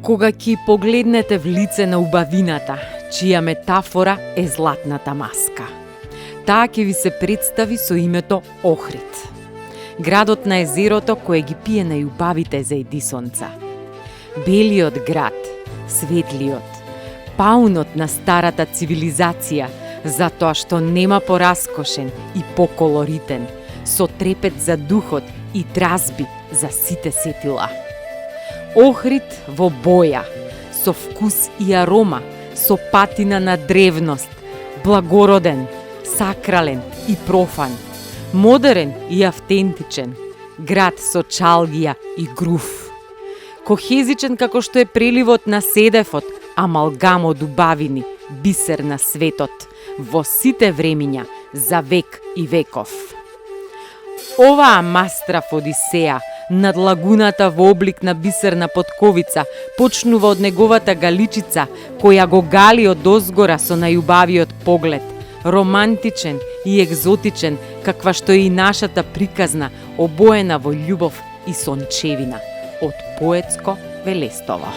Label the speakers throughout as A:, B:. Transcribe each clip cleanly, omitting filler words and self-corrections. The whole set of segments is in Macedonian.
A: Кога ќе погледнете в лице на убавината, чија метафора е златната маска. Таа ќе ви се представи со името Охрид. Градот на езерото кој ги пие најубавите зајдисонца. Белиот град, светлиот, паунот на старата цивилизација, затоа што нема пораскошен и поколоритен, со трепет за духот и дразби за сите сетила. Охрид во боја, со вкус и арома, со патина на древност, благороден, сакрален и профан, модерен и автентичен, град со чалгија и грув. Кохезичен како што е преливот на Седефот, амалгам од убавини, бисер на светот, во сите времиња, за век и веков. Оваа мастрав Одисеја над лагуната во облик на бисерна потковица почнува од неговата галичица, која го гали од озгора со најубавиот поглед, романтичен и екзотичен, каква што е и нашата приказна, обоена во љубов и сончевина, од поетско Велестово.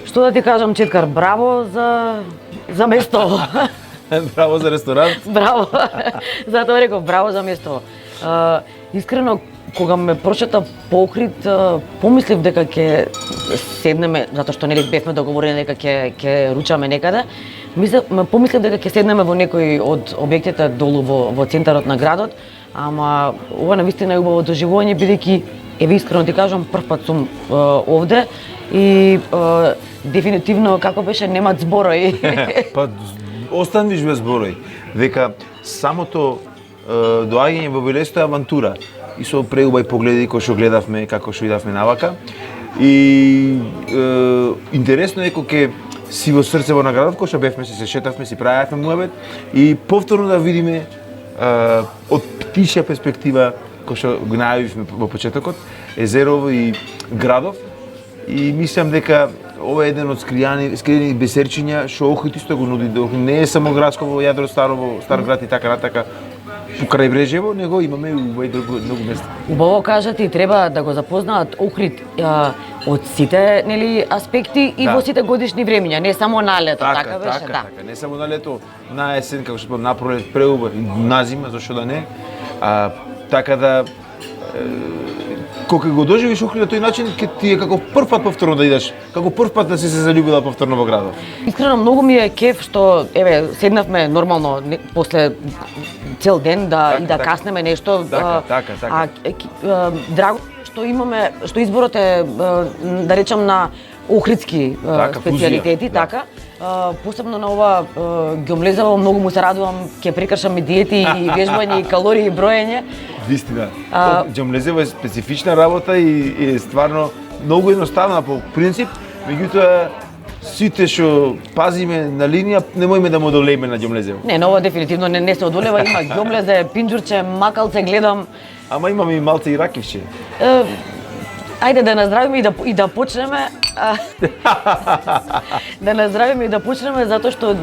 B: Што да ти кажам, Четкар, браво за Место.
C: Браво за ресторант.
B: Браво. Затоа реков браво за Место. Искрено, кога ме прочета по Охрид, помислив дека ќе седнеме, затоа што нели бевме договорени дека ќе ручаме некаде. Помислив дека ќе седнеме во некој од објектите долу во центарот на градот, ама ова навистина е убаво доживување, бидејќи еве искрено ти кажам, прв пат сум овде и дефинитивно како беше немат зборови.
C: Па останвиш без зборови. Дека самото доаѓање во Велесто е авантура. И со преубави погледи кои што гледавме, како што идавме навака. И интересно е кога си во срцево на градот, кој што бевме, се шетавме, си правевме муабет и повторно да видиме од птичја перспектива кој што го најавивме во почетокот, езерово и градов. И мислам дека ова е еден од скриени бесерчиња што Охрид исто го нуди. Не е само градско во јадро Стар град и така натака покрај Брежево, него имаме и многу места.
B: Убаво кажате и треба да го запознаат Охрид од сите нели аспекти и во сите годишни времиња, не само на лето, така беше, да.
C: Така, не само на лето, на есен, како што на пролет, преубав, на зима, зашто да не. Така да кога го доживиш Охрид на тој начин, ќе ти е како прв пат повторно да идеш, како прв пат да си се заљубила повторно во градот.
B: Искрено многу ми е кеф што еве седнавме нормално после цел ден да каснеме нешто.
C: Така.
B: Драго што имаме, што изборот е да речам на охридски специјалитети, така. Посебно на ова ѓомлезаво многу му се радувам, ќе прекршам и диети и вежбање и калории и броење.
C: Вистина. Ѓомлезаво е специфична работа и е стварно многу едноставна по принцип, меѓутоа сите што пазиме на линија, немојме да му одолееме на ѓомлезево.
B: Не, ова дефинитивно не се одолева, има ѓомлезе, пинџурче, макалце гледам.
C: Ама имаме и малце и ракивче.
B: Ајде да наздравиме и да почнеме. Да наздравиме и да почнеме затоа што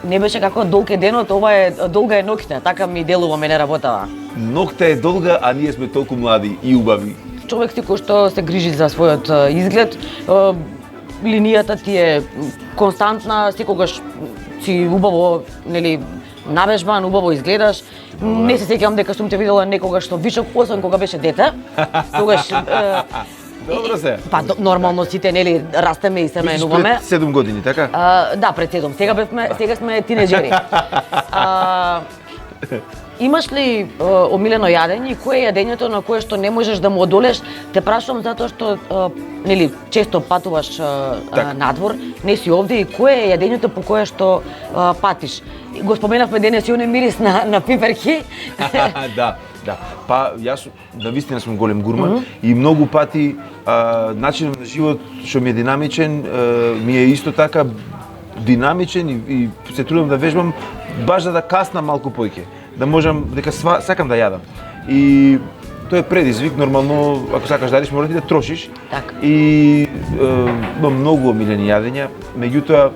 B: не беше како долг е денот, ова е долга е ноќта, така ми делува мене работава.
C: Ноќта е долга, а ние сме толку млади и убави.
B: Човек си кој што се грижи за својот изглед, линијата ти е константна, секогаш си убаво, нели, навежбан, убаво изгледаш. Не се сеќавам дека сум те видела некогаш што вишок, освен кога беше дете. Тогаш
C: Добро се.
B: Па нормално сите нели растеме и се менуваме.
C: Пред 7 години, така?
B: Да, пред 7. Сега сме тинеџери. Имаш ли омилено јадење и кое е јадењето на кое што не можеш да му одолеш? Те прашувам затоа што нели често патуваш надвор, не си овде, и кое е јадењето по кое што патиш? Го споменавме денес и оној мирис на пиперки.
C: Да. Па јас навистина сум голем гурман и многу пати начинот на живот што ми е динамичен, ми е исто така динамичен и се трудам да вежбам баш да каснам малку поќе, да можам дека сакам да јадам. И тоа е предизвик, нормално ако сакаш да јадеш мора да трошиш.
B: Така.
C: И имам многу омилени јадења, меѓутоа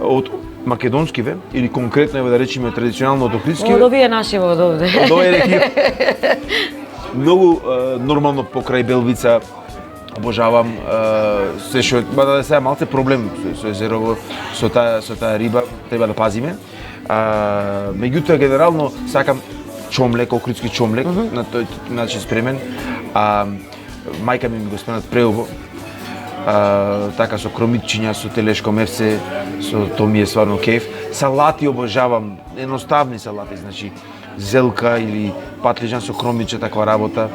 C: од македонскиве или конкретно еве да речеме традиционално од Охридскиве.
B: Од овие наши од овде.
C: Од овие многу нормално покрај Белвица обожавам се што да сега малце проблем со езерово, со таа риба треба да пазиме. Меѓутоа генерално сакам чомлек, охридски чомлек, на тој начин спремен. Мајка ми го спремат преубаво. Така со кромитчиња, со телешко мефце, со тоа ми е стварно кеф. Салати обожавам, едноставни салати, значи зелка или патлиџан со кромиче, таква работа.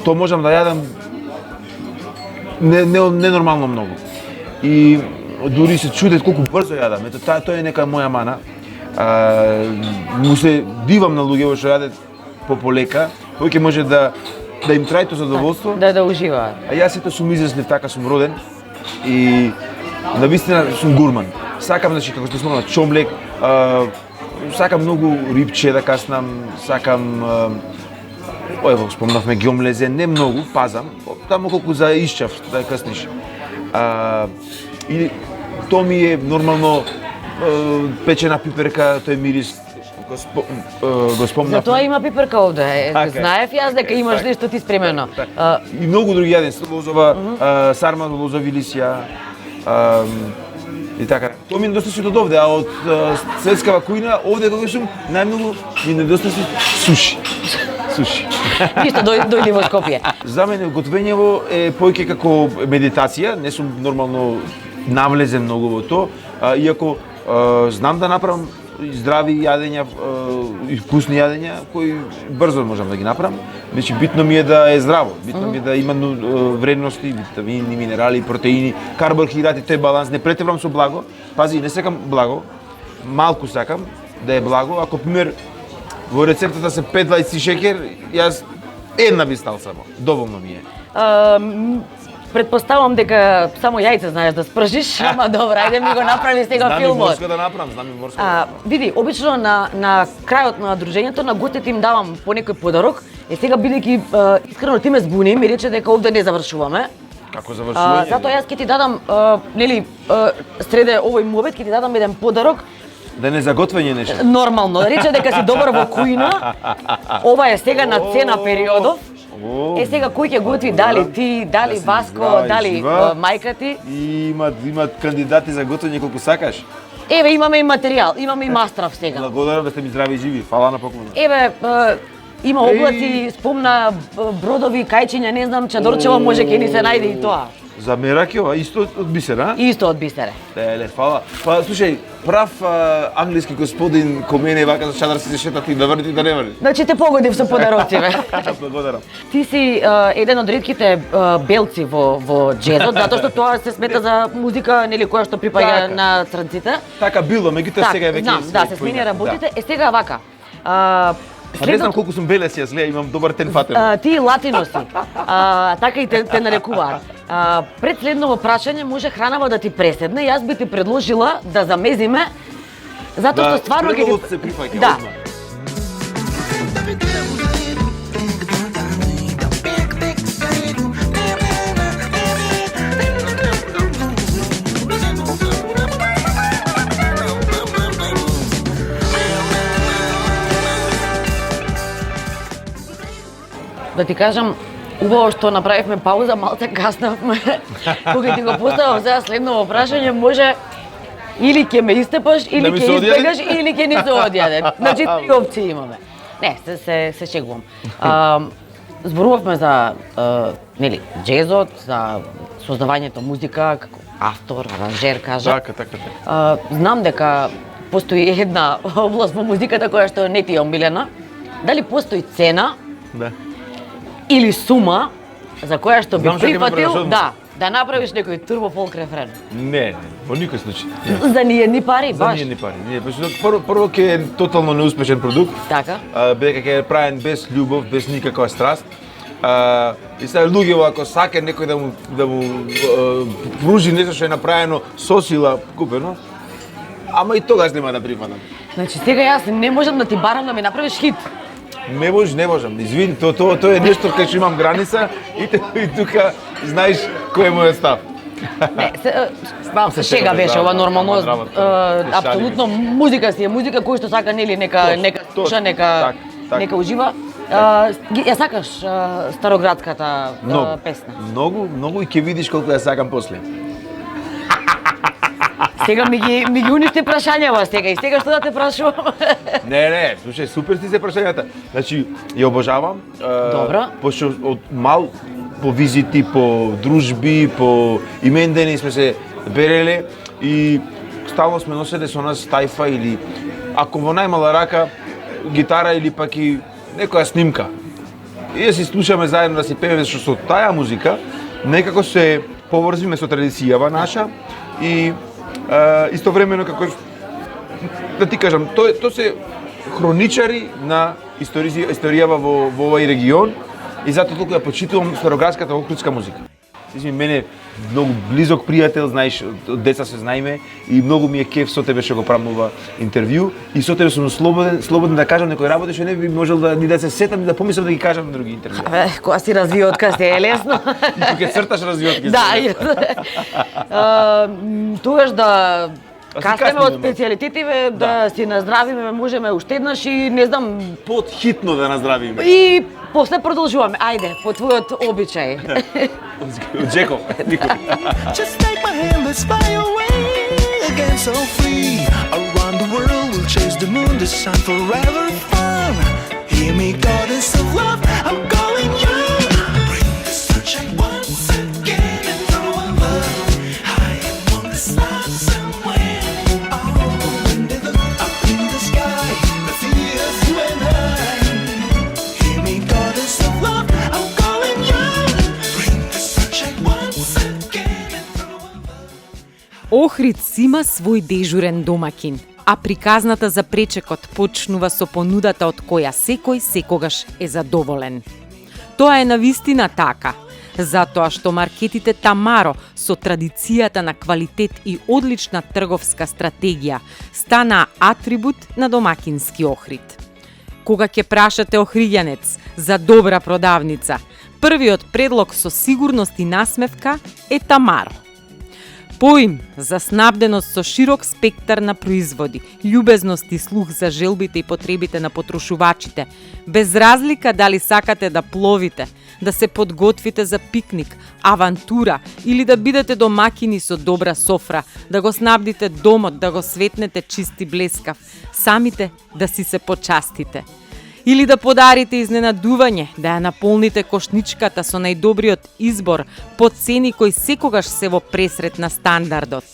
C: Тоа можам да јадам ненормално многу. И дури се чудат колку брзо јадам. Ето тоа е нека моја мана. Му се дивам на луѓето што јадат полека, кој може да им трае тоа задоволство.
B: Да уживаат.
C: А јас ето сум израснив, така сум роден и навистина сум гурман. Сакам, значи, како што спомнав, чомлек, сакам многу рибче да каснам, сакам ево, спомнавме ѓомлезе, не многу, пазам, таму колку за исчав да касниш. И тоа ми е нормално печена пиперка, тој мирис го спомнав.
B: Затоа има пиперка овде. Знаев јас дека имаш нешто ти спремено.
C: И многу други јадења, лозова, сарма, лозови лисја. И така. Тоа ми недосташе од овде, а од светскава кујна, овде кога сум, најмногу ми недосташе суши.
B: Ништо дојди во Скопје.
C: За мене готвењево е поќе како медитација, не сум нормално навлезен многу во тоа, иако знам да направам здрави јадења и вкусни јадења кои брзо можам да ги направам. Значи битно ми е да е здраво, битно ми е да има вредности, витамини, минерали, протеини, карбохидрати, тој баланс. Не претебрам со благо. Пази, не сакам благо. Малку сакам да е благо. Ако пример во рецептата се 5 лајци шеќер, јас една би стал само. Доволно ми е.
B: Предпоставувам дека само јајца знаеш да спржиш, ама добра, ајде ми го направи сега филмот.
C: Знам и морско да направам, знам и морско.
B: Види, обично на крајот на дружењето на гостите им давам по некој подарок. Сега бидејќи искрено ти ме збуни, ми рече дека овде не завршуваме.
C: Како завршување?
B: Затоа јас ќе ти дадам нели среде овој муабет ќе ти дадам еден подарок.
C: Да не заготвење нешто.
B: Нормално, рече дека си добар во кујна. Ова е сега на цена периодов. Сега кој ќе готви, дали ти, дали Васко, дали мајка ти?
C: И имат кандидати за готвење колку сакаш.
B: Еве имаме и материјал, имаме и мастрав сега.
C: Благодарам да сте ми здрави и живи. Фала на поклонот.
B: Еве има облаци, спомна бродови, кајчиња, не знам, чадорчево може ќе ни се најде и тоа.
C: За Меракио, исто од бисер, а?
B: Исто од бисере.
C: Теле, фала. Па слушај, прав англиски господин ко мене вака за чадар се шета ти да врти да не врти.
B: Значи те погодив со подароциве.
C: Благодарам.
B: Ти си еден од ретките белци во џезот, затоа што тоа се смета за музика нели која што припаѓа на странците.
C: Така било, меѓутоа сега е веќе.
B: Знам, да, се смени работите. Сега вака.
C: Не знам колку сум белес јас, леја, имам добар тен фатен.
B: Ти латино си. Така и те нарекуваат. Пред следново прашање може хранава да ти преседне, јас би ти предложила да замезиме, затоа што стварно
C: ќе ти се прифаќа.
B: Да. Да ти кажам, убаво што направивме пауза, малце каснавме. Кога ти го поставам сега следново прашање, може или ќе ме истепаш, или ќе избегаш, или ќе не се одјаде. Значи, три опции имаме. Не, се шегувам. Зборувавме за нели, џезот, за создавањето музика како автор, аранжер, кажа.
C: Така.
B: Знам дека постои една област во музиката која што не ти е омилена, дали постои цена
C: Да.
B: или сума за која што би
C: Знам што ќе ме
B: прифатил
C: предаш
B: да направиш некој турбо фолк рефрен?
C: Не, во никој случај.
B: За ниедни пари,
C: За
B: баш.
C: ние не пари. Не, прво ќе е тотално неуспешен продукт.
B: Така.
C: Бидејќи ќе е правен без љубов, без никаква страст. И сега луѓе ако сака некој да му пружи нешто што е направено со сила купено, ама и тогаш нема да прифатам.
B: Значи сега јас не можам да ти барам да ми направиш хит.
C: Не можам. Извини, тоа е нешто кај што имам граница и тука знаеш кој е мојот став.
B: Не,
C: се
B: шега беше
C: да,
B: ова нормално.
C: работа.
B: Апсолутно музика си е музика кој што сака нели нека слуша, нека ужива. Ја сакаш староградската песна?
C: Многу и ќе видиш колку ја сакам после.
B: Сега ми ги уништи прашањава сега и сега што да те прашувам?
C: Не, слушај, супер ти се прашањата. Значи, ја обожавам.
B: Добро.
C: Пошто од мал по визити, по дружби, по имендени сме се береле и стално сме носеле со нас тајфа или ако во најмала рака гитара или пак и некоја снимка. И да си слушаме заедно да си пееме, што со таа музика некако се поврзиме со традицијава наша и истовремено како да ти кажам, тоа се хроничари на историјава во овој регион и затоа толку ја почитувам староградската охридска музика. Ти мене многу близок пријател, знаеш, од деца се знаеме и многу ми е кеф со тебе што го правам ова интервју и со тебе сум слободен да кажам некои работи што не би можел ни да се сетам и да помислам да ги кажам на други интервју.
B: Кога си развиотка се е лесно.
C: И кога црташ развиотки.
B: Да, тогаш да каснеме од специјалитетиве, да си наздравиме, можеме уште еднаш и не знам
C: подхитно да наздравиме.
B: И после продолжуваме. Ајде, по твојот обичај.
C: Од Джеков, никој.
D: Just take my hand, let's fly away again so free. Around the world, we'll chase the moon, the sun, forever fun. Hear me, goddess of love, I'm calling you. Bring the sunshine once again and throw a love. I am on the stars somewhere. Oh, and they look up in the sky, the fears you and I. Hear me, goddess of love, I'm calling you. Bring the sunshine once again and throw a love.
A: Охрид си има свој дежурен домакин, а приказната за пречекот почнува со понудата од која секој секогаш е задоволен. Тоа е навистина така, затоа што маркетите Тамаро со традицијата на квалитет и одлична трговска стратегија станаа атрибут на домакински Охрид. Кога ќе прашате охриѓанец за добра продавница, првиот предлог со сигурност и насмевка е Тамаро. Поим за снабденост со широк спектар на производи, љубезност и слух за желбите и потребите на потрошувачите, без разлика дали сакате да пловите, да се подготвите за пикник, авантура или да бидете домакини со добра софра, да го снабдите домот, да го светнете чист и блескав, самите да си се почастите. Или да подарите изненадување, да ја наполните кошничката со најдобриот избор по цени кои секогаш се во пресрет на стандардот.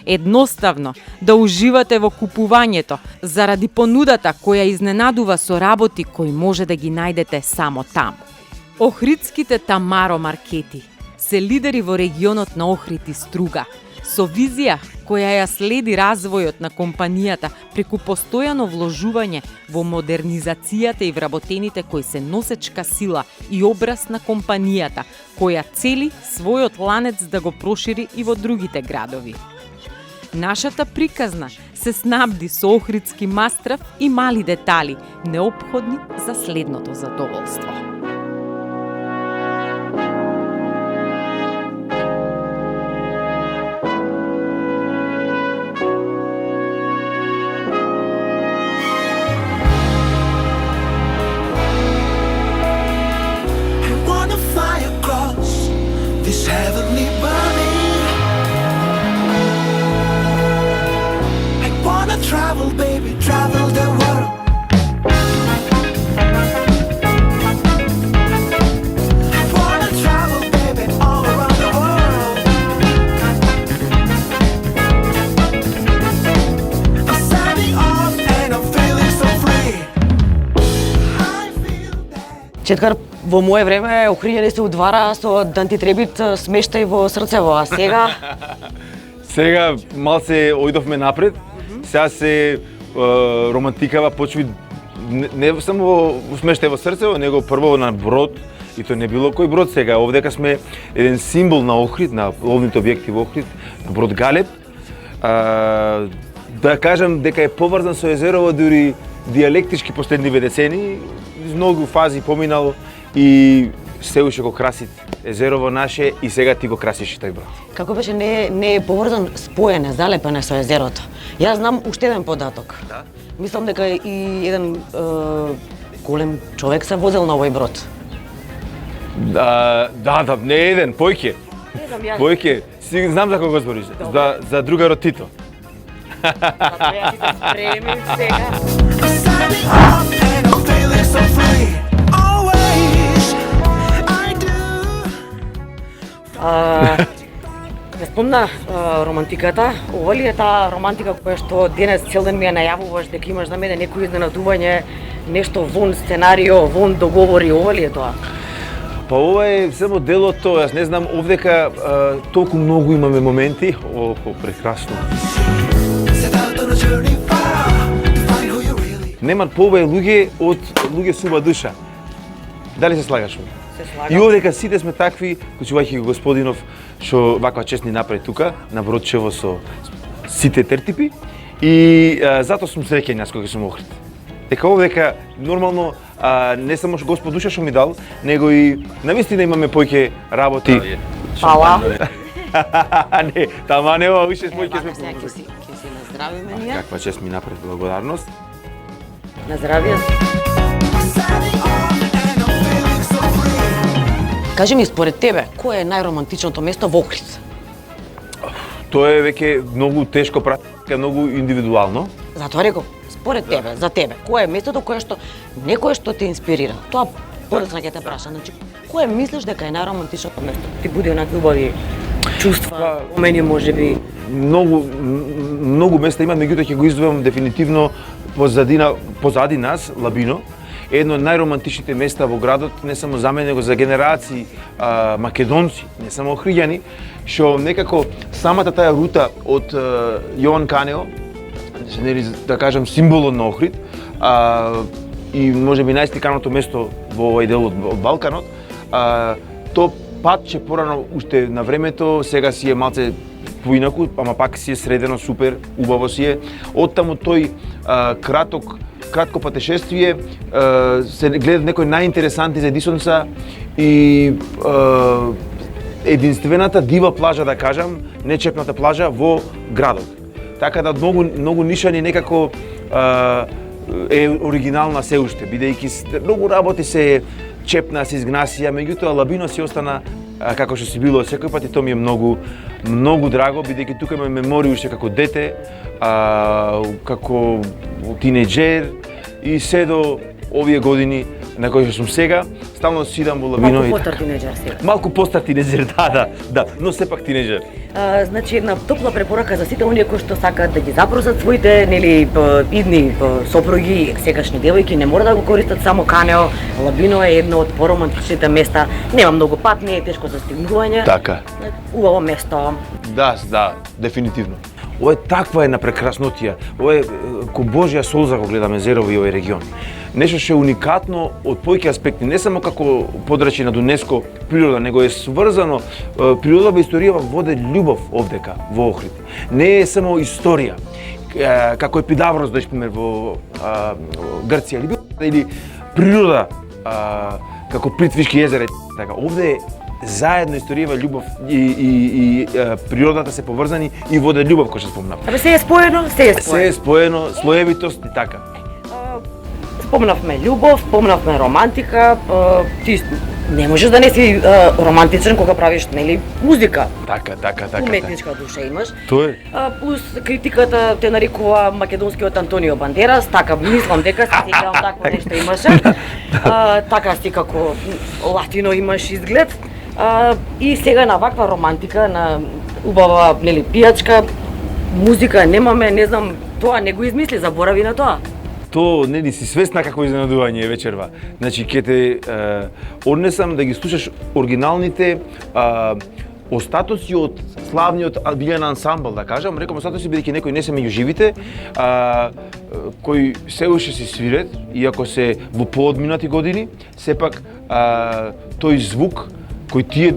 A: Едноставно да уживате во купувањето заради понудата која изненадува со работи кои може да ги најдете само таму. Охридските Тамаро маркети се лидери во регионот на Охрид и Струга, со визија која ја следи развојот на компанијата преку постојано вложување во модернизацијата и вработените кои се носечка сила и образ на компанијата, која цели својот ланец да го прошири и во другите градови. Нашата приказна се снабди со охридски мастрав и мали детали, неопходни за следното задоволство.
D: This heavenly body, I wanna travel, baby, travel the world.
B: Четкар, во мое време охрињање се удвара со дантитребит смештај во срцево, а сега
C: Сега малце ојдовме напред. Сега се романтикава почви не само во смештај во срцево, него прво на брод, и то не било кој брод сега. Овдека сме еден символ на Охрид, на ловните објекти во Охрид, на брод Галеб. Да кажам дека е поврзан со езерово дури диалектички последниве децени, многу фази поминал и се уште го краси езерово наше и сега ти го красиш тој брод.
B: како беше не е поврзан, споен е, залепен е со езерото. Јас знам уште еден податок.
C: Да?
B: Мислам дека и еден голем човек се возел на овој брод.
C: Да, не е еден, појќе.
B: Не знам јас.
C: Појќе, знам за кого збориш, за другарот Тито.
B: Затоа јас се спремим сега.
D: Signing off and I'm feeling so free. Always, I do.
B: Ме спомна романтиката. Ова ли е таа романтика која што денес цел ден ми ја најавуваш дека имаш за мене некој изненадување, нешто вон сценарио, вон договори, ова ли е тоа?
C: Па ова е само дел од тоа, јас не знам, овдека толку многу имаме моменти, прекрасно.
D: Set out on a journey far to find who you really
C: Немат повеќе луѓе од луѓе сува душа. Дали се слагаш?
B: Се
C: И
B: слагам.
C: овдека сите сме такви, вклучувајќи го господинов, што ваква чест ни направи тука, на Бродчево со сите тертипи. И затоа сум среќен јас кога сум Охрид. Дека овдека нормално не само што Господ душа што ми дал, него и навистина имаме поќе работи.
B: Фала.
C: Не, тама не ова уште поќе сме.
B: Сега ќе си наздравиме ние.
C: Каква чест ми направи, благодарност.
B: На здравје.
D: signing off and I'm feeling so free.
B: Кажи ми, според тебе, кое е најромантичното место во Охрид?
C: Тоа е веќе многу тешко прашање, многу индивидуално.
B: Затоа реков, според тебе, за тебе, кое е местото кое што некое што те инспирира? Тоа подоцна ќе те праша, значи кое мислиш дека е најромантичното место? Ти буди онаки убави чувства, спомени можеби.
C: Многу места има, меѓутоа ќе го издвојам дефинитивно позади нас, Лабино. Едно од најромантичните места во градот, не само за мене, него за генерации македонци, не само охриѓани, што некако самата таа рута од Јован Канео, нели да кажам символот на Охрид, и можеби најстиканото место во овој дел од Балканот, то патче порано уште на времето, сега си е малце поинаку, ама пак си е средено супер, убаво си е. Оттаму тој кратко патешествие, се гледат некои најинтересанти за Дисонца и единствената дива плажа, да кажам, нечепната плажа во градот. Така да многу нишани некако е оригинална се уште, бидејќи многу работи се чепна, се изгнасија, меѓутоа Лабино си остана како што си било секој пат и тоа ми е многу драго, бидејќи тука имам мемории уште како дете, како тинеџер и се до овие години на кои што сум сега, стално си идам во Лабино.
B: Малку постар тинеџер сега.
C: Малку постар тинеџер, да, но сепак тинеџер.
B: Значи една топла препорака за сите оние кои што сакаат да ги запросат своите нели идни сопруги, сегашни девојки, не мора да го користат само Канео. Лабино е едно од поромантичните места. Нема многу пат, не е тешко за стигнување.
C: Така.
B: Убаво место.
C: Да, дефинитивно. Ова е таква една прекраснотија. Ова е ко Божја солза го гледаме езерово и овој регион. Нешто што е уникатно од појки аспекти, не само како подрачје на ЮНЕСКО природа, него е сврзано природова историјава воде љубов овдека во Охрид. Не е само историја, како Епидаврос, да пример во Грција или природа како Плитвишки езера, така. Овде е заедно историјава љубов и природата се поврзани и воде љубов, кој што спомнав.
B: Абе се е споено,
C: Се е споено, слоевитост и така.
B: Спомнавме љубов, спомнавме романтика, ти не можеш да не си романтичен кога правиш нели музика.
C: Така.
B: Уметничка душа имаш.
C: Тоа е.
B: Плюс критиката те нарекува македонскиот Антонио Бандерас, така мислам дека се сеќавам такво нешто имаше. Така си како латино имаш изглед. И сега на ваква романтика, на убава нели пијачка, музика немаме, не знам, тоа не го измисли, заборави на тоа.
C: то нели си свесна како изненадување е вечерва. Значи ќе те однесам да ги слушаш оригиналните остатоци од славниот Билјан ансамбл, да кажам, рекам остатоци бидејќи некои не се меѓу живите, кои се уште се свират, иако се во поодминати години, сепак тој звук кој тие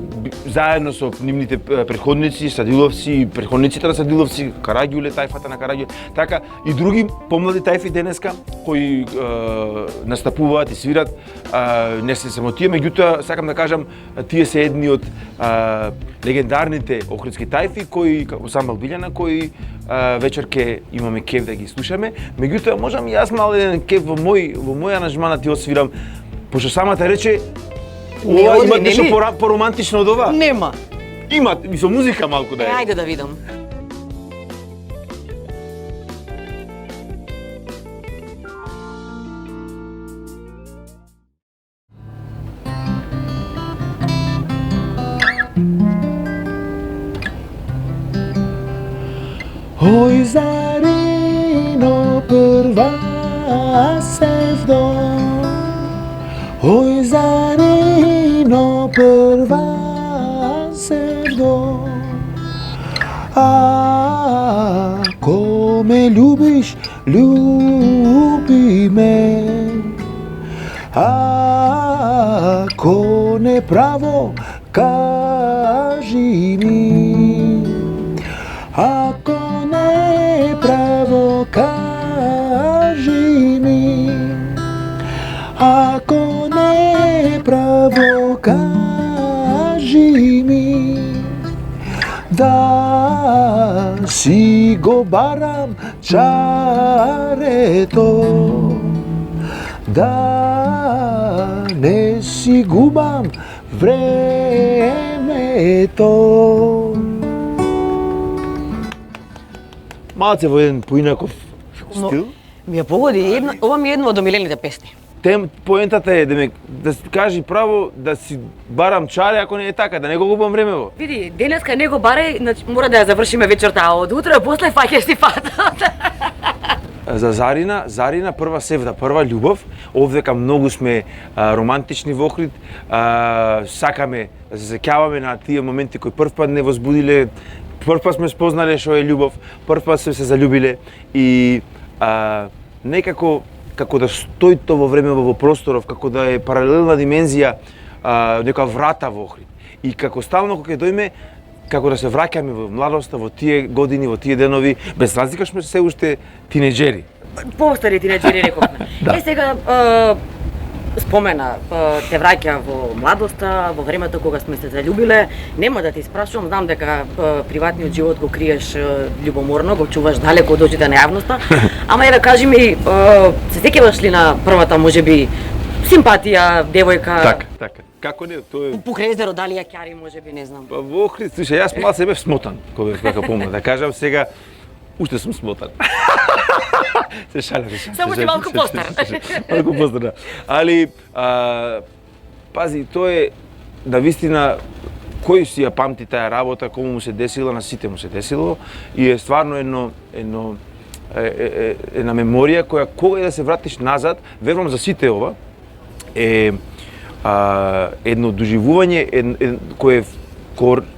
C: заедно со нивните претходници, Садиловци, претходниците на Садиловци, Караѓуле, тајфата на Караѓуле, така и други помлади тајфи денеска кои настапуваат и свират, не се само тие, меѓутоа сакам да кажам тие се едни од легендарните охридски тајфи кои ансамбл Билјана кои вечер ќе имаме кеф да ги слушаме. Меѓутоа можам и јас мал еден кеф во мој аранжман да ти освирам, пошто самата рече ова има нешто поромантично од ова?
B: Нема.
C: Има, и со музика малку да е.
B: Ајде да видам.
D: Oj zarino prva se vdom, oj zarino prva se vdom. Ako me ljubiš, ljubi me, ako ne pravo, kaži mi. Ako ne pravo, kaži mi. Ako ne pravo, kaži mi. Da si go baram čareto, da ne si gubam времето.
C: Малце во еден поинаков стил.
B: Ми ја погоди, ова ми е една од омилените песни.
C: Поентата е да кажи право да си барам чаре ако не е така, да не го губам времево.
B: Види, денеска не го барај, значи мора да ја завршиме вечерта, а од утре после фаќаш си фатот.
C: За Зарина прва севда, прва љубов. Овдека многу сме романтични во Охрид. Сакаме да се сеќаваме на тие моменти кои првпат не возбудиле, првпат сме спознале што е љубов, првпат сме се залюбиле и некако како да стои тоа во време во просторов, како да е паралелна димензија, некоја врата во Охрид. И како стално кога ќе дојме, како да се враќаме во младоста, во тие години, во тие денови, без разлика што сме се уште тинеџери.
B: Повстари тинеџери рековме.
C: Да.
B: Сега спомена, те враќа во младоста, во времето кога сме се залюбиле. Нема да ти спрашувам, знам дека приватниот живот го криеш љубоморно, го чуваш далеко од очите на јавноста. Ама да кажи ми, се сеќаваш ли на првата можеби симпатија, девојка?
C: Така. Како не, тоа е
B: Покрај езеро, дали ја ќари, можеби, не знам.
C: Па во Охрид, слушај, јас мал се бев смотан, кога бев помлад. Да кажам сега, уште сум смотан. Се шалам.
B: Само ти малку постар.
C: Малку постар, да. Али, пази, тоа е, да вистина, кој си ја памти таа работа, кому му се десила, на сите му се десило, и е стварно една меморија која кога да се вратиш назад, верувам за сите ова, е едно доживување кое е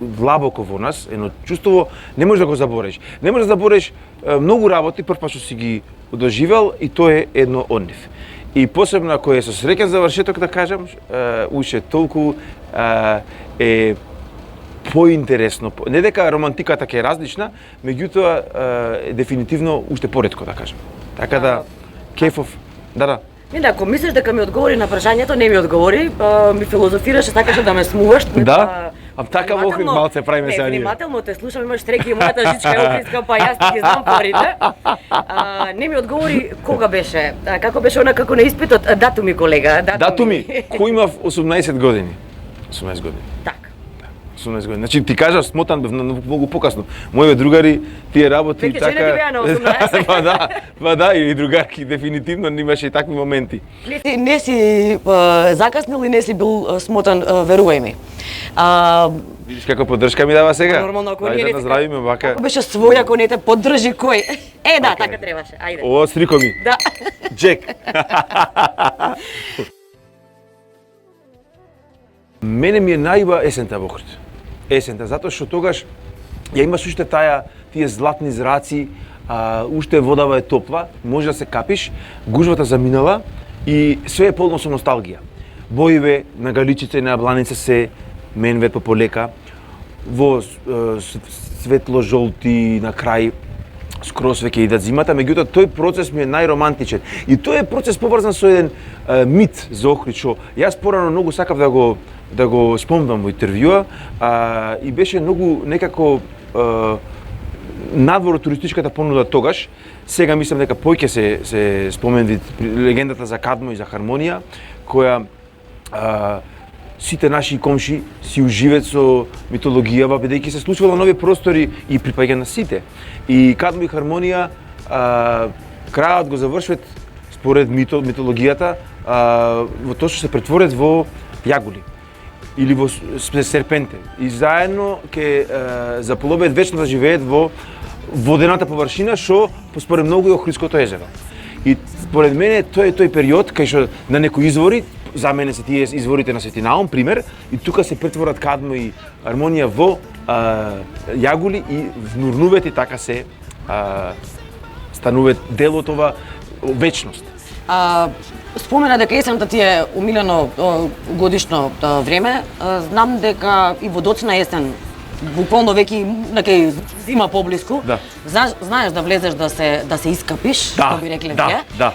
C: влабоко во нас, едно чувство не можеш да го забореш. Не можеш да забореш многу работи првпат што си ги доживел и тоа е едно од нив. И посебно ако е со среќен завршеток да кажам, уште толку е поинтересно. Не дека романтиката ќе е различна, меѓутоа дефинитивно уште поретко да кажам. Така да кефов, да.
B: Не, ако мислиш дека ми одговори на прашањето, не ми одговори, ми филозофираше, сакаше да ме смуваш.
C: Да? А така во Охрид малце правиме сега ние.
B: Внимателно те слушам, имаш треки и мојата жичка е охридска, па јас ти ги знам порите. Не ми одговори кога беше, како беше она како на испитот, датуми колега,
C: Датуми, кој имав 18 години. 18 години.
B: Така.
C: 18 години. Значи ти кажа смотан бев многу покасно. Моите другари тие работи
B: Веќе жените беа на 18.
C: па да, и другарки дефинитивно имаше и такви моменти.
B: Не си закаснил и не си бил смотан, верувај ми.
C: Видиш како поддршка ми дава сега?
B: Нормално, ако
C: Ајде
B: ние
C: да здравиме вака.
B: Ако беше свој, ако не те поддржи кој. Да, така требаше. Ајде.
C: Ова стрико ми.
B: Да.
C: Джек. Мене ми е најба есента во Охрид. Есента, затоа што тогаш ја имаш уште тие златни зраци, уште водава е топла, може да се капиш, гужвата заминала и све е полно со носталгија. Боиве на галичица и на бланица се менвет по полека, во светло-жолти на крај скроз веќе идат зимата, меѓутоа тој процес ми е најромантичен. И тој е процес поврзан со еден мит за Охрид, што јас порано многу сакав да го спомнам во интервјуа, и беше многу некако надвор од туристичката понуда тогаш. Сега мислам дека поќе се спомени легендата за Кадмо и за Хармонија, која сите наши комши си уживеат со митологијава, бидејќи се случувало нови простори и припаѓа на сите. И Кадмо и Хармонија крајот го завршват според митологијата во тоа што се претворат во јагули или во серпенте. И заедно ќе заполобеат вечно да живеат во водената површина, што според многу е Охридското езеро. И според мене тој е тој период кај што на некои извори, за мене се тие изворите на Свети Наум, пример, и тука се претворат Кадмо и Хармонија во јагули и внурнуваат и така се стануваат дел од ова вечност.
B: Спомена дека есента ти е умилено годишно време. Знам дека и во доцна есен буквално веќе зима поблиску.
C: Да.
B: Знаеш да влезеш да се искапиш, што би рекле вие.
C: Да.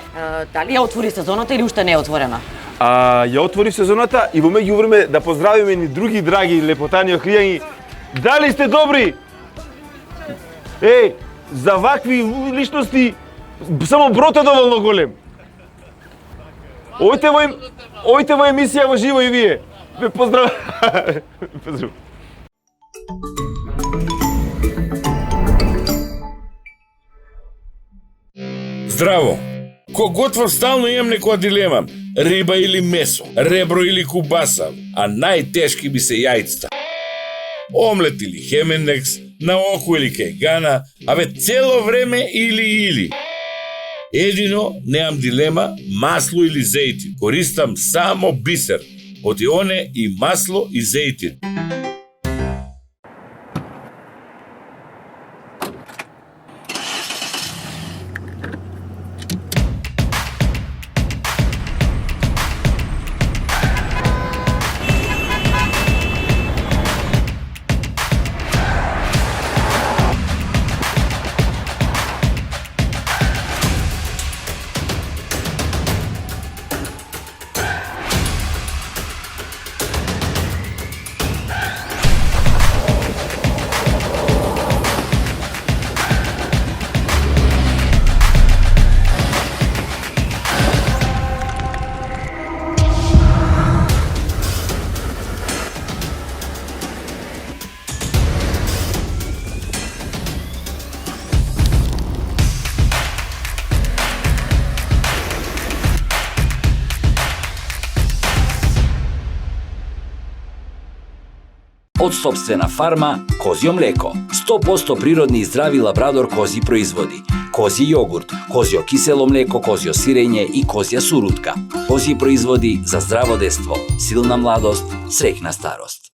B: Дали ја отвори сезоната или уште не е отворена?
C: Ја отвори сезоната и во меѓувреме да поздравиме ни други драги лепотани охријани. Дали сте добри? За вакви личности само брод е доволно голем. Ојте во емисија во живо и вие. Ве поздрав.
E: Здраво! Кога готвам стално имам некоја дилема. Риба или месо, ребро или кубаса, а најтешки би се јајцата. Омлет или хемендекс, на око или кајгана, цело време или. Едино немам дилема, масло или зејтин. Користам само бисер. Од оне и масло и зејтин.
F: Од сопствена фарма Козјо млеко. 100% природни и здрави лабрадор кози производи. Кози јогурт, козјо кисело млеко, козјо сирење и козја сурутка. Кози производи за здраво детство, силна младост, среќна старост.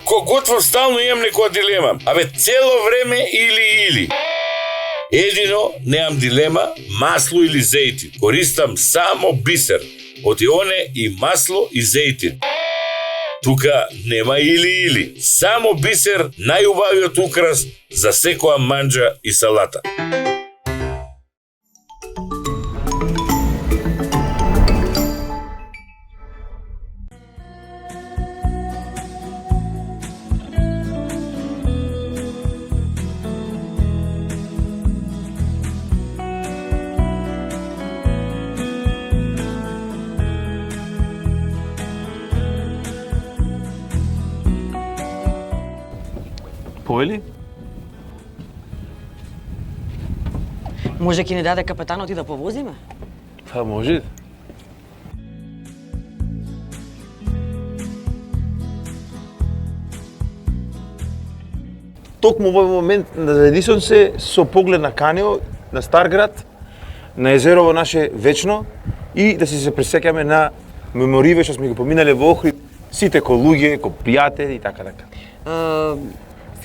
E: Кога готвам стално имам некоја дилема. Цело време или. Едино немам дилема, масло или зејтин. Користам само бисер. Од оне и масло и зејтин. Тука нема или. Само бисер, најубавиот украс за секоја манџа и салата.
C: Овели?
B: Може ќе ни даде капетанот и да повозиме?
C: Па може. Токму во овој момент задисам се со поглед на Канео, на Старград, на езерово наше вечно и да се пресеќаме на мемориве што сме ги поминале во Охрид, сите ко луѓе, ко пријатели и така.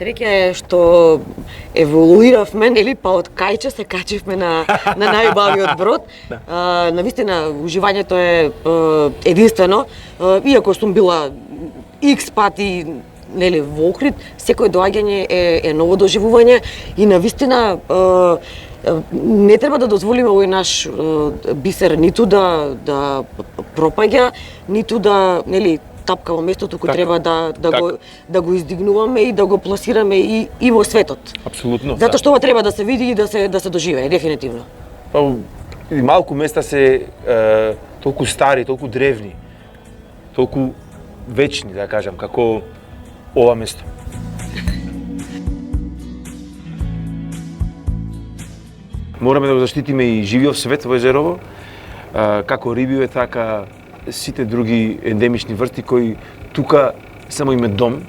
B: Среќа е што еволуиравме, нели, па од кајче се качивме на најубавиот брод. Навистина, уживањето е единствено, иако сум била икс пати нели во Охрид, секој доаѓање е ново доживување и навистина не треба да дозволиме овој наш бисер ниту да пропаѓа, ниту да нели тапка во местото кој треба да го издигнуваме и да го пласираме и во светот.
C: Апсолутно.
B: Затоа што ова треба да се види и да се доживее дефинитивно.
C: Па малку места се толку стари, толку древни, толку вечни, да кажам, како ова место. Мораме да го заштитиме и живиот свет во езерово, како рибиве, така сите други ендемични врсти кои тука само име дом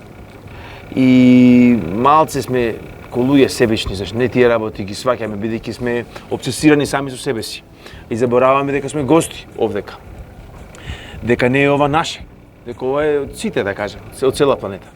C: и малце сме ко луѓе себични, зашто не тие работи ги сваќаме бидејќи сме обсесирани сами со себе си и забораваме дека сме гости овдека. Дека не е ова наше, дека ова е од сите, да кажам, од цела планета.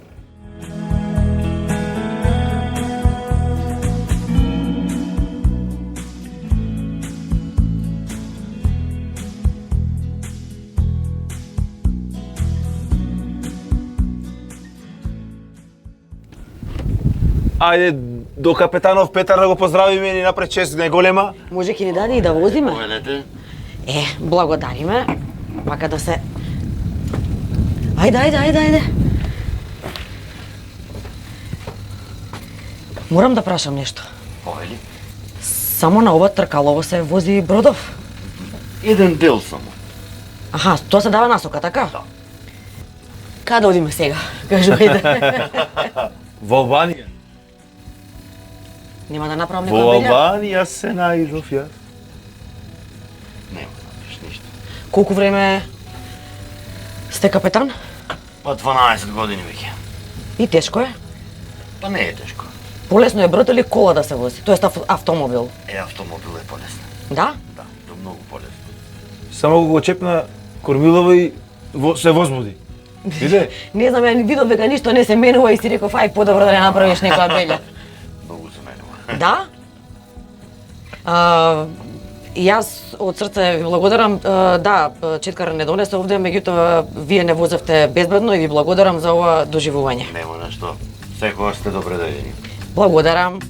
C: Ајде до капетанов Петар да го поздравиме и ни напред чест најголема.
B: Може ќе ни даде и да возиме?
C: Повелете.
B: Благодариме. Вака да се... Ајде. Морам да прашам нешто.
G: Повели?
B: Само на ова тркалово се вози бродов?
G: Еден дел само.
B: Аха, тоа се дава насока, така?
G: Да.
B: Каде одиме сега? Кажувајте.
C: Во Албанија.
B: Нема да направам
C: Во
B: некоја белја?
C: Албанија се најдов јас.
G: Нема знаеш ништо.
B: Колку време сте капетан?
G: Па 12 години веќе.
B: И тешко е?
G: Па не е тешко.
B: Полесно е брод или кола да се вози? Тоест автомобил?
G: Автомобил е полесно.
B: Да?
G: Да, до многу полесно.
C: Само го чепна кормилово и се возбуди. Виде?
B: Не знам, ја видов дека ништо не се менува и си реков, ај подобро да не направиш некоја белја.
G: Многу се менува.
B: Да? Јас од срце ви благодарам. Да, Четкар не донесе овде, меѓутоа вие не возевте безбедно и ви благодарам за ова доживување.
G: Нема на што. Секогаш сте добре дојдени.
B: Благодарам.
A: –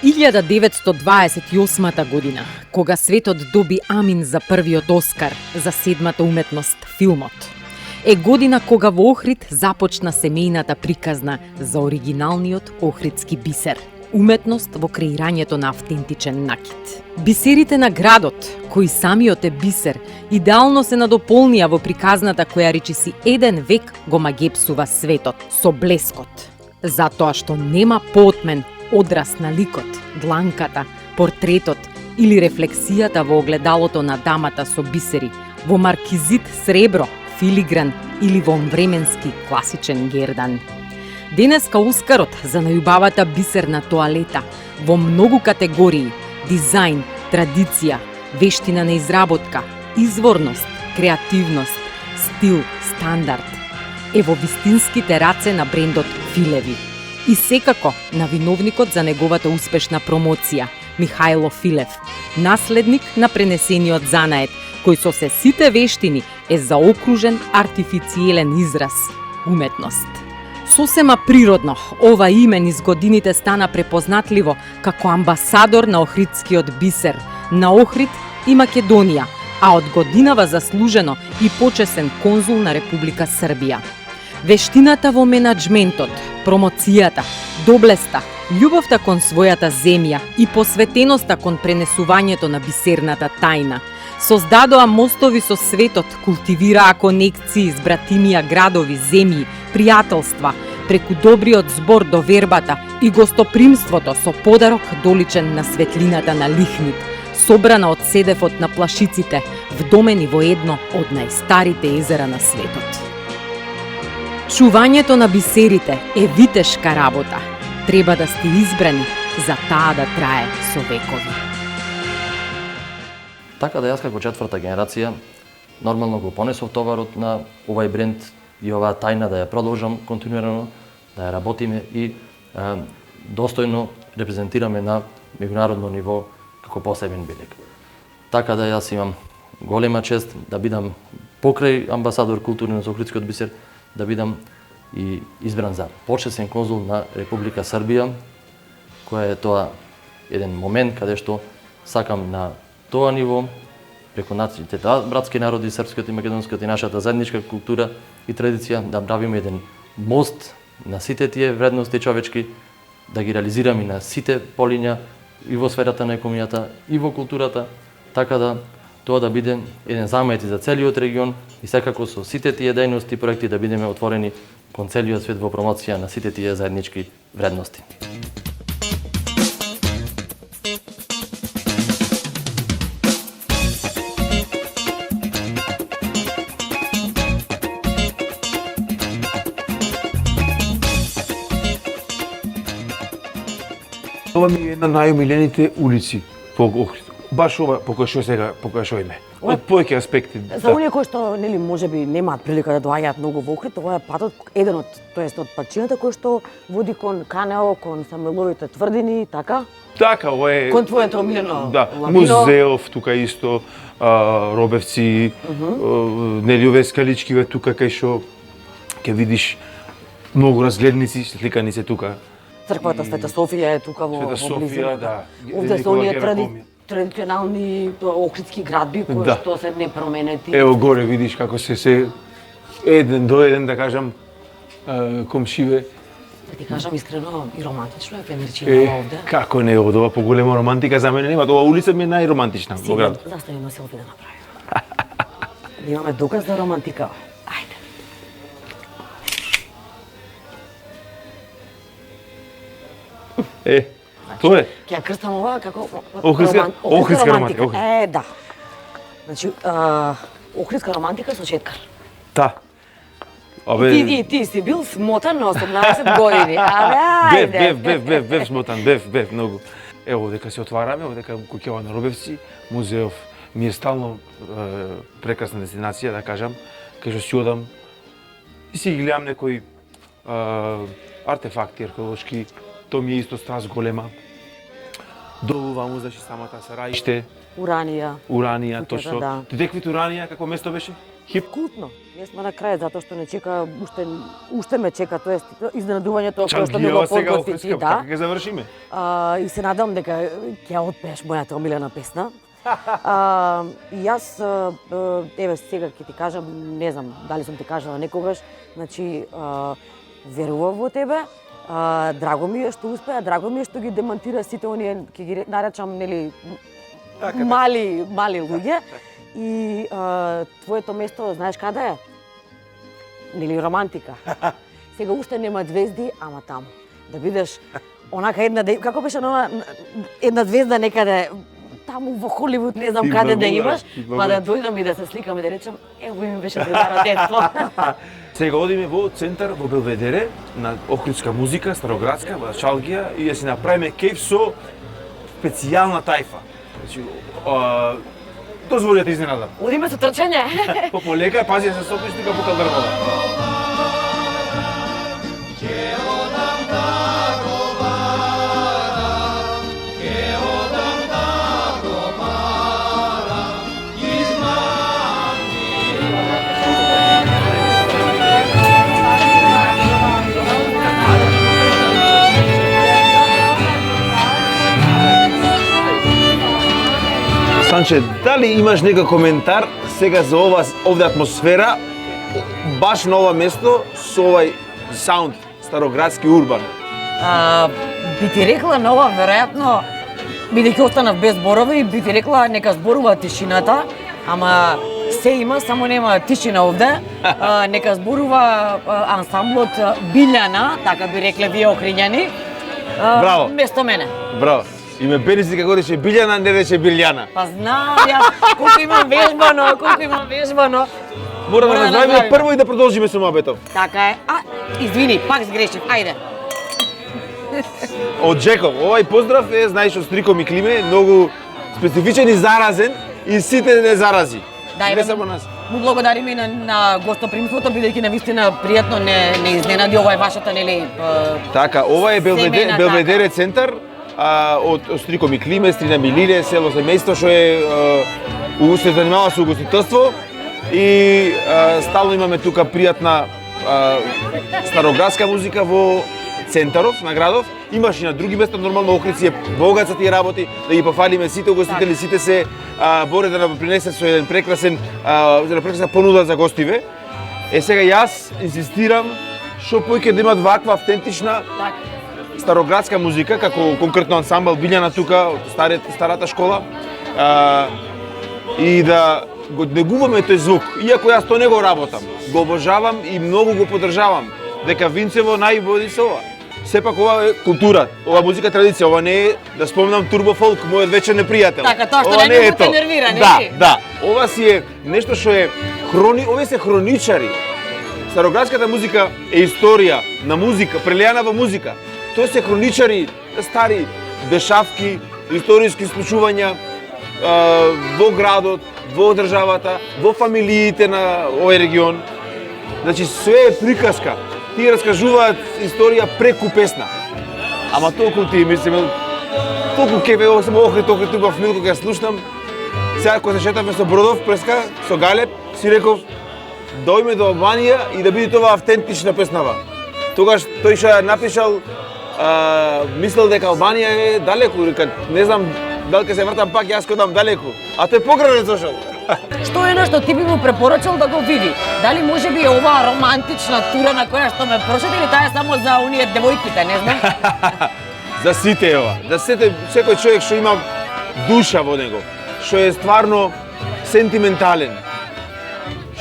A: 1928 година, кога светот доби Амин за првиот Оскар за седмата уметност, филмот, е година кога во Охрид започна семејната приказна за оригиналниот охридски бисер, уметност во креирањето на автентичен накид. Бисерите на градот, кои самиот е бисер, идеално се надополнија во приказната која речиси еден век го магепсува светот со блескот, затоа што нема поотмен одраз на ликот, дланката, портретот или рефлексијата во огледалото на дамата со бисери, во маркизит сребро, филигран или во временски класичен гердан. Денеска Оскарот за најубавата бисерна тоалета во многу категории: дизајн, традиција, вештина на изработка, изворност, креативност, стил, стандард, е во вистинските раце на брендот Филеви. И секако на виновникот за неговата успешна промоција, Михајло Филев, наследник на пренесениот занает, кој со се сите вештини е заокружен артифициелен израз – уметност. Сосема природно, ова име низ годините стана препознатливо како амбасадор на охридскиот бисер, на Охрид и Македонија, а од годинава заслужено и почесен конзул на Република Србија. Вештината во менаџментот, промоцијата, доблеста Љубовта кон својата земја и посветеноста кон пренесувањето на бисерната тајна создадоа мостови со светот, култивираа конекции с братимија градови, земји, пријателства, преку добриот збор до вербата и гостопримството со подарок доличен на светлината на лихнит, собрана од седефот на плашиците, вдомени во едно од најстарите езера на светот. Чувањето на бисерите е витешка работа. Треба да сте избрани за таа да трае со векови.
H: Така да јас како четврта генерација нормално го понесов товарот на овај бренд и оваа тајна да ја продолжам континуирано, да ја работиме и достојно репрезентираме на меѓународно ниво како посебен белег. Така да јас имам голема чест да бидам покрај амбасадор културен за Охридскиот бисер, да бидам и избран за почесен конзул на Република Србија, која е тоа еден момент каде што сакам на тоа ниво, преку нациите братски народи, српскиот и македонскиот и нашата заедничка култура и традиција, да правиме еден мост на сите тие вредности човечки, да ги реализираме на сите полиња и во сферата на економијата и во културата, така да тоа да биде еден замет за целиот регион и секако со сите тие дејности и проекти да бидеме отворени кон целиот свет во промоција на сите тие заеднички вредности.
C: Ова ми е една најомилените улици по Охрид. Баш ова покај што сега покажуваме. Од повеќе аспекти.
B: За оние кои што нели можеби немаат прилика да доаѓаат многу во Охрид, ова е патот еден од, тоест од патчината кој што води кон Канео, кон Самуиловите тврдини, така?
C: Така, ова е
B: Кон твоето омилено
C: да,
B: Лавино.
C: Музеов тука исто, Робевци, нели овие скалички тука кај што ќе видиш многу разгледници, сликани се тука.
B: Црквата Света Софија е тука во
C: Света Софија,
B: близина.
C: да.
B: Овде се оние
C: Геракомија.
B: традиционални охридски градби кои
C: Да.
B: што се непроменети.
C: Ево горе видиш како се еден до еден, да кажам, комшиве.
B: Да ти кажам искрено и романтично е Фенерчина овде.
C: Како не, од ова поголема романтика за мене нема. Ова улица ми е најромантична во град.
B: Застави селфи да направиме. Да имаме доказ за романтика. Ајде.
C: Тоа е.
B: Ќе ја крстам ова како
C: Охридска романтика.
B: Е, да. Значи, охридска романтика со четкар.
C: Та.
B: Ти си бил смотан на 18 години. Абе, ајде.
C: Бев смотан, бев многу. Ево, дека се отвараме, дека куќева на Робевци, музеов ми е стално прекрасна дестинација, да кажам, кај што си одам и си ги гледам некои артефакти археолошки, тоа ми е исто страст голема. Долу значи самата Сараиште, Уранија, точно.
B: да.
C: Ти деквит Уранија како место беше? Хип.
B: Култно. Ние сме на крај затоа што не чека уште ме чека, тоест изненадувањето кое што ме го подготви ти, да.
C: Како ќе завршиме?
B: И се надам дека ќе отпееш мојата омилена песна. И јас еве сега ќе ти кажам, не знам дали сум ти кажала некогаш, значи верувам во тебе. Драго ми е што успеа, драго ми е што ги демонтира сите оние, ќе ги наречам, нели, мали луѓе. И твоето место, знаеш каде е? Нели романтика. Сега уште нема звезди, ама таму. Да видиш онака една, како беше една звезда некаде таму во Холивуд, не знам каде да имаш, па да дојдам и да се сликам и да речам, ево ми беше звезда детство.
C: Сега одиме во центар, во Белведере, на охридска музика, староградска, во Чалгија, и да си направиме кејф со специјална тајфа. Значи, дозволи да те изненадам.
B: Одиме со трчање.
C: Полека, пази да се сопнеш тука по Калдрмова. Санче, дали имаш некој коментар сега за овде атмосфера, баш на ова место, со овај саунд, староградски, урбан?
B: би ти рекла на ова веројатно, бидејќи останав без зборови, би ти рекла нека зборува тишината, ама се има, само нема тишина овде. Нека зборува ансамблот Билјана, така би рекле вие Охрињани.
C: Браво.
B: Место мене.
C: Браво. И ме Бериси како рече Билјана, не рече Билјана.
B: Па знам јас колку имам вежбано.
C: Мора да наздравиме прво и да продолжиме со мобетов.
B: Така е. Извини, пак сгрешив. Ајде.
C: Од Джеков, овај поздрав е, знаеш, од Стрико Миклиме, многу специфичен и заразен и сите не зарази.
B: Да,
C: не само нас.
B: Му благодариме и на гостопримството, бидејќи навистина пријатно не изненади, ова е вашата, нели?
C: Така, ова е
B: семена,
C: Белведере центар од Стрико Миклиме, Стрина Милире, село семејство што е се занимава со угостителство и стално имаме тука пријатна староградска музика во центаров на градов. Имаш и на други места, нормално Охрид си е богат за тие работи, да ги пофалиме сите угостители, сите се боре да нам принесат со еден прекрасен понуда за гостиве. Сега јас инсистирам што поќе да имат ваква автентична староградска музика, како конкретно ансамбл Билјана тука, од старата школа, и да го негуваме тој звук. Иако јас тоа не го работам, го обожавам и многу го поддржавам, дека Винцево најбоди со ова. Сепак ова е култура, ова музика традиција, ова не е, да спомнам Турбо Фолк, мојот вечен непријател.
B: Така, тоа што не те нервира, не?
C: Да, ова си е нешто што е овие се хроничари. Староградската музика е историја на музика, прелејана во музика. Тоа се хроничари, стари дешавки, историски случувања во градот, во државата, во фамилиите на овој регион. Значи, све е приказка. Тие раскажуваат историја преку песна. Ама толку ти, мислиме, толку кефе, само Охрид, убав мил кога ја слушнам. Сега кога се шетавме со Бродов преска, со Галеб, си реков, дојме до Албанија и да биде тоа автентична песнава. Тогаш тој што ја напишал, мислел дека Албанија е далеку, не знам дали ќе се вртам пак, јас кодам далеку. А тој погранец дошол.
B: Што е нешто ти би му препорачал да го види? Дали може би е оваа романтична тура на која што ме прошети или таа е само за оние девојките, не знам?
C: За сите е ова. За сите, секој човек што има душа во него, што е стварно сентиментален,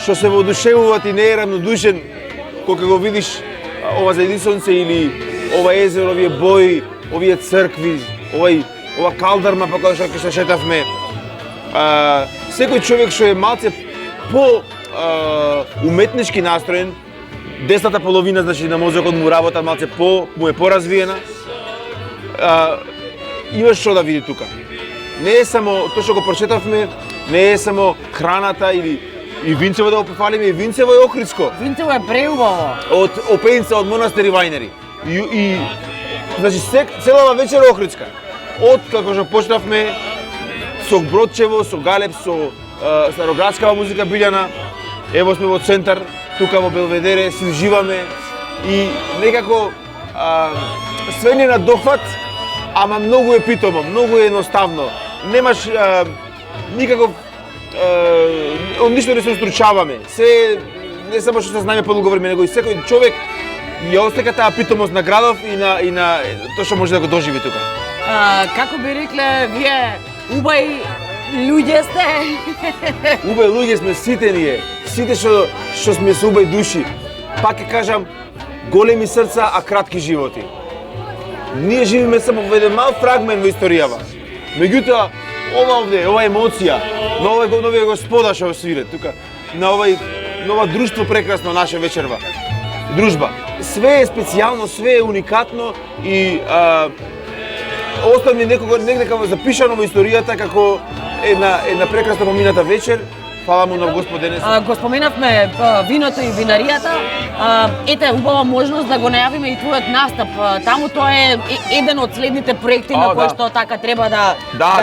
C: што се воодушевува и не е равнодушен кога го видиш ова заединсонце или ова езеро, овие бои, овие цркви, ова калдарма па која што шетавме. Секој човек што е малце по уметнички настроен, десната половина, значи на мозокот му работа малце му е поразвиена, има што да види тука. Не е само тоа што го прочетавме, не е само храната или и Винцево да го пофалиме, и Винцево е охридско.
B: Винцево е преубаво.
C: Од опеинца од Монастир и Вајнери. И значи целава вечер е охридска. Од како што почнавме со Бродчево, со Галеб, со староградскава музика Билјана, ево сме во центар, тука во Белведере, си живаме и некако све не на дохват, ама многу е питомо, многу е едноставно. Немаш никаков од ништо не се устручаваме. Се не само што се знаеме подолго време, него и секој човек ја остека таа питомост на градов и на тоа што може да го доживи тука.
B: Како би рекле вие, убај луѓе сте.
C: Убај луѓе сме сите ние, сите што сме со убај души. Пак ќе кажам, големи срца, а кратки животи. Ние живиме само во еден мал фрагмент во историјава. Меѓутоа, ова емоција, на овој господа што свире тука, на ова друштво прекрасно наше вечерва. Дружба. Све е специјално, све е уникатно и остави некако запишано во историјата како една прекрасна помината вечер. Фала му на Господ денес.
B: Го споменавме виното и винаријата. Ете, убава можност да го најавиме и твојот настап. Таму тоа е еден од следните проекти на кои што така треба да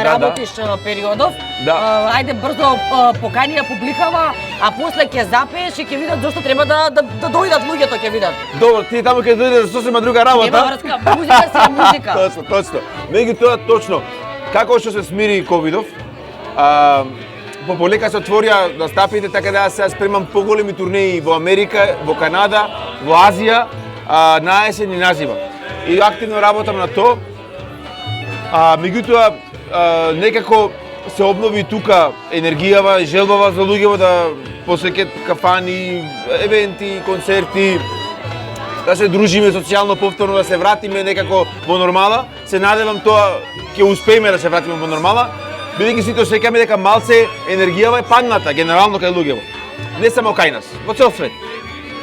B: работиш периодов. Ајде брзо покани ја публикава, а после ќе запееш и ќе видат зашто треба да дојдат луѓето, ќе видат.
C: Добро, тие таму ќе дојдат за сосема друга работа.
B: Нема врска, музика си е музика.
C: Точно. Меѓутоа точно. Како што се смири ковидов, полека се отворија настапите, така да сега спремам поголеми турнеи во Америка, во Канада, во Азија, на есен и на зима. и активно работам на тоа. Меѓутоа, некако се обнови тука енергијава и желбава за луѓето да посеќат кафани, евенти, концерти, да се дружиме социјално повторно, да се вратиме некако во нормала. Се надевам тоа ќе успееме да се вратиме во нормала, бидејќи сите осеќаме дека малце енергијава е падната генерално кај луѓето. Не само кај нас, во цел свет.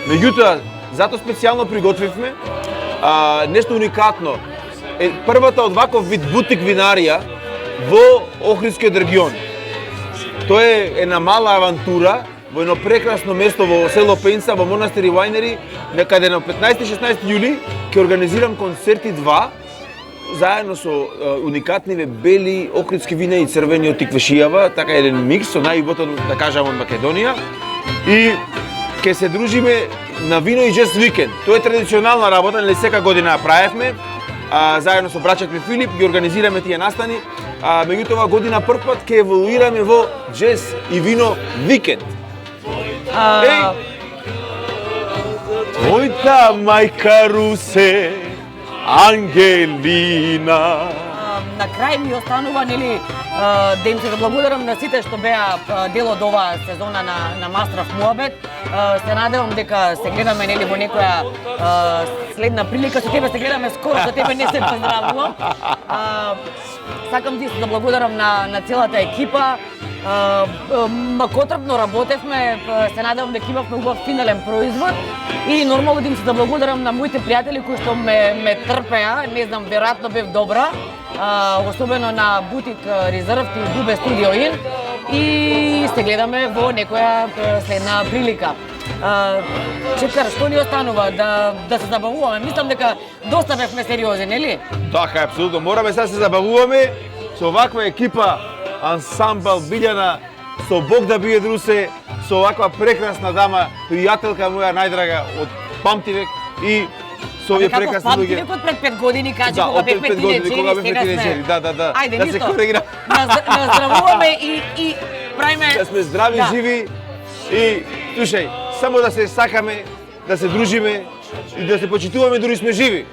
C: Меѓутоа, затоа специјално приготвивме нешто уникатно. Првата од ваков вид бутик винарија во Охридскиот регион. Тоа е една мала авантура во едно прекрасно место во село Пенса, во Монастири Вајнери, некаде на 15-16 јули ќе организирам концерти 2 заедно со уникатниве бели охридски вина и црвени од Тиквешијава, така еден микс со најубавото да кажам од Македонија. И ќе се дружиме на вино и джез викенд. Тоа е традиционална работа, нели сека година ја правевме. Заедно со браќат ми Филип ги организираме тие настани. Меѓутоа година прв пат ќе еволуираме во джез и вино викенд. Твојта мајка Русе, Ангелина.
B: На крај ми останува нели да им се заблагодарам на сите што беа дел од оваа сезона на Мастрав Муабет. Се надевам дека се гледаме нели во некоја следна прилика. Со тебе се гледаме скоро, со тебе не се поздравувам. Сакам да се заблагодарам на целата екипа. Макотрпно работевме, се надевам дека имавме убав финален производ и нормално да им се заблагодарам на моите пријатели кои што ме трпеа, не знам, веројатно бев добра, особено на Бутик Резервт и Дубе Студио Ин и се гледаме во некоја следна прилика. Четкар, што ни останува? Да се забавуваме. Мислам дека доста бевме сериозни, нели?
C: Така, апсолутно. Мораме сега да се забавуваме со ваква екипа, ансамбл Билјана, со Бог да биде Русе, со ваква прекрасна дама, пријателка моја најдрага од памтивек и со овие прекрасни луѓе.
B: Памтивек од пред 5 години, кажи кога бевме тинеџери,
C: да.
B: Ајде,
C: да се коригира.
B: Наздравуваме и правиме...
C: Да сме здрави, живи и, слушај, само да се сакаме, да се дружиме и да се почитуваме дури сме живи.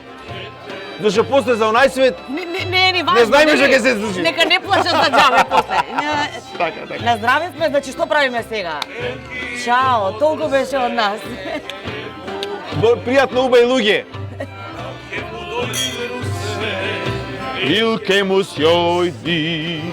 C: Зашто после за онај свет
B: не е ни важно.
C: Не знаеме што ќе се случи.
B: Нека не плашат за џабе после.
C: Така.
B: На здраве сме, значи што правиме сега? Чао, толку беше од нас.
C: Пријатно убај луѓе. Il che emozioni